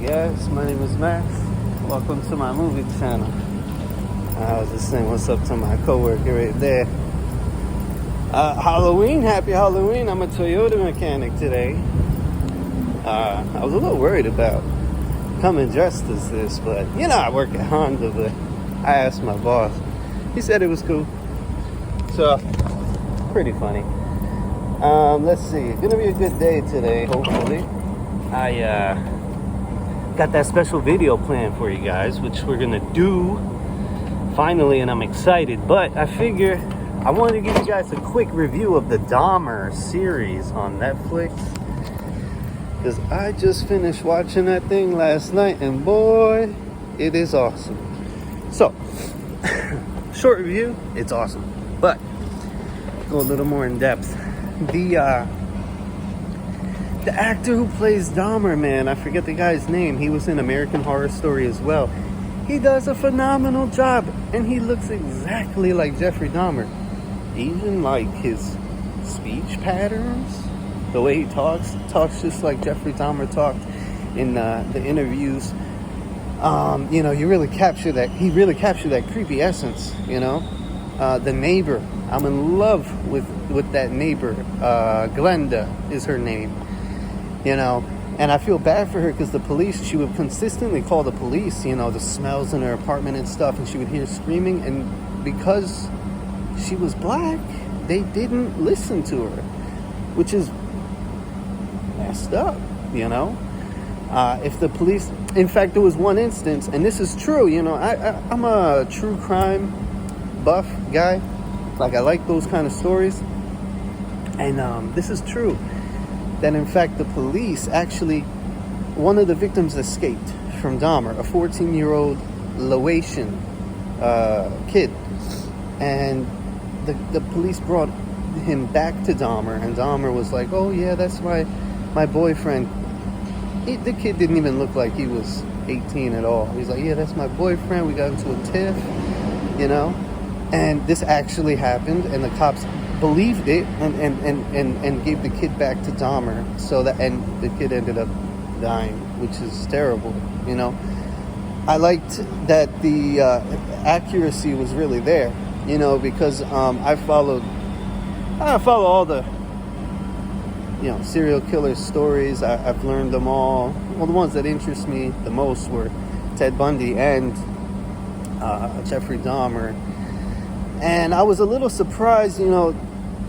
guys, my name is Max. Welcome to my movie channel. I was just saying what's up to my coworker right there. Happy Halloween. I'm a Toyota mechanic today. I was a little worried about coming dressed as this, but I work at Honda, but I asked my boss. He said it was cool. So, pretty funny. Let's see. It's gonna be a good day today, hopefully. I got that special video planned for you guys, which we're gonna do finally, and I'm excited. But I figure I wanted to give you guys a quick review of the Dahmer series on Netflix, because I just finished watching that thing last night, and boy, it is awesome. So, short review, it's awesome. But go a little more in depth. The actor who plays Dahmer, man, I forget the guy's name. He was in American Horror Story as well. He does a phenomenal job, and he looks exactly like Jeffrey Dahmer. Even like his speech patterns, the way he talks just like Jeffrey Dahmer talked in the interviews. You really capture that. He really captured that creepy essence. The neighbor. I'm in love with that neighbor. Glenda is her name. And I feel bad for her because the police, she would consistently call the police, the smells in her apartment and stuff, and she would hear screaming, and because she was black, they didn't listen to her, which is messed up, If the police, in fact, there was one instance, and this is true, I'm a true crime buff guy, like I like those kind of stories, and this is true. That in fact the police actually, one of the victims escaped from Dahmer, a 14-year-old Laotian kid, and the police brought him back to Dahmer, and Dahmer was like, oh yeah, that's my boyfriend. The kid didn't even look like he was 18 at all. He's like, yeah, that's my boyfriend, we got into a tiff, and this actually happened, and the cops believed it and gave the kid back to Dahmer, and the kid ended up dying, which is terrible. I liked that the accuracy was really there, because I follow all the serial killer stories. I've learned them all. Well, the ones that interest me the most were Ted Bundy and Jeffrey Dahmer. And I was a little surprised,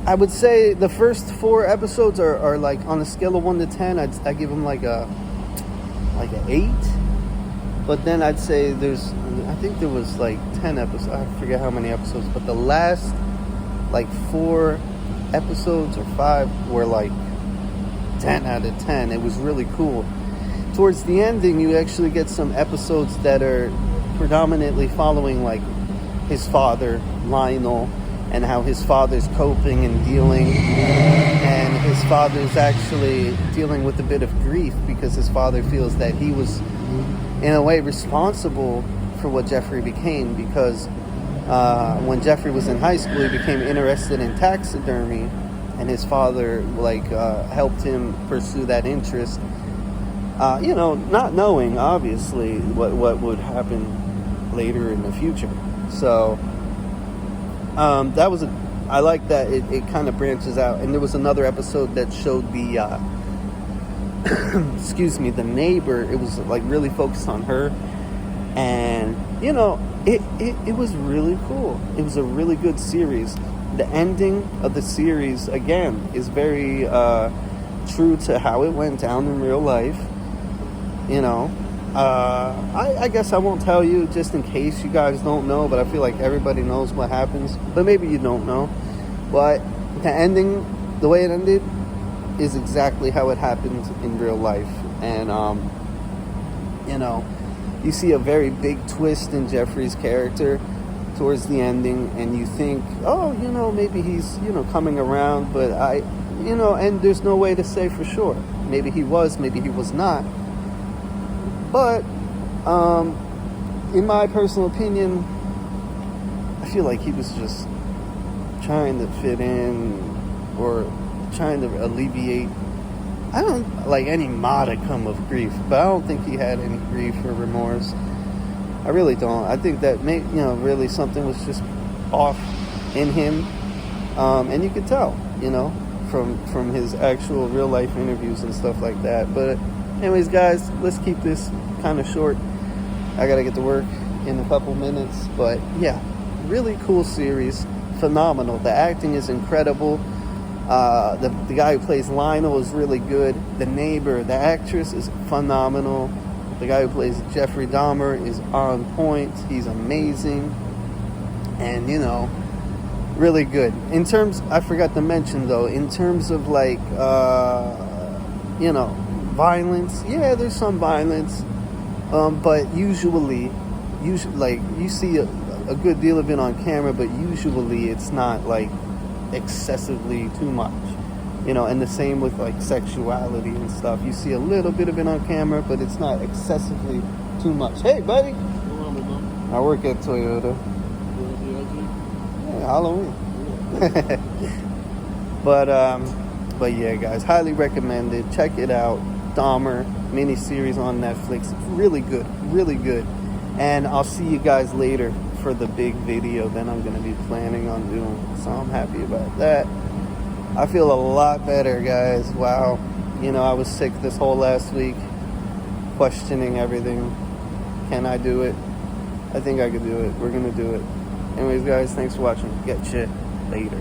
I would say the first 4 episodes are like on a scale of 1 to 10. I give them like an 8. But then I'd say I think there was like 10 episodes. I forget how many episodes, but the last like 4 episodes or 5 were like 10 out of 10. It was really cool. Towards the ending, you actually get some episodes that are predominantly following like his father, Lionel, and how his father's coping and dealing, and his father's actually dealing with a bit of grief because his father feels that he was in a way responsible for what Jeffrey became, because when Jeffrey was in high school, he became interested in taxidermy, and his father helped him pursue that interest, not knowing obviously what would happen later in the future. So I like that it kind of branches out. And there was another episode that showed the the neighbor. It was like really focused on her, and it was really cool. It was a really good series. The ending of the series again is very true to how it went down in real life. I guess I won't tell you just in case you guys don't know, but I feel like everybody knows what happens, but maybe you don't know. But the ending, the way it ended, is exactly how it happened in real life. And you see a very big twist in Jeffrey's character towards the ending, and you think, oh, maybe he's coming around, but and there's no way to say for sure. Maybe he was, maybe he was not. But in my personal opinion, I feel like he was just trying to fit in, or trying to alleviate I don't like any modicum of grief, but I don't think he had any grief or remorse. I really don't. I think that really something was just off in him, and you could tell, from his actual real life interviews and stuff like that. But anyways, guys, let's keep this kind of short. I gotta get to work in a couple minutes, but yeah, really cool series, phenomenal. The acting is incredible. The guy who plays Lionel is really good. The neighbor, the actress, is phenomenal. The guy who plays Jeffrey Dahmer is on point. He's amazing. And, really good. In terms, I forgot to mention though, in terms of like, violence, yeah, there's some violence. But usually, like, you see a good deal of it on camera, but usually it's not like excessively too much. And the same with like sexuality and stuff. You see a little bit of it on camera, but it's not excessively too much. Hey, buddy. I work at Toyota. Yeah, Halloween. But yeah, guys, highly recommended. Check it out. Dahmer miniseries on Netflix. Really good, really good. And I'll see you guys later for the big video that I'm going to be planning on doing. So I'm happy about that. I feel a lot better, guys. Wow. I was sick this whole last week, questioning everything. Can I do it? I think I could do it. We're going to do it. Anyways, guys, thanks for watching. Get shit later.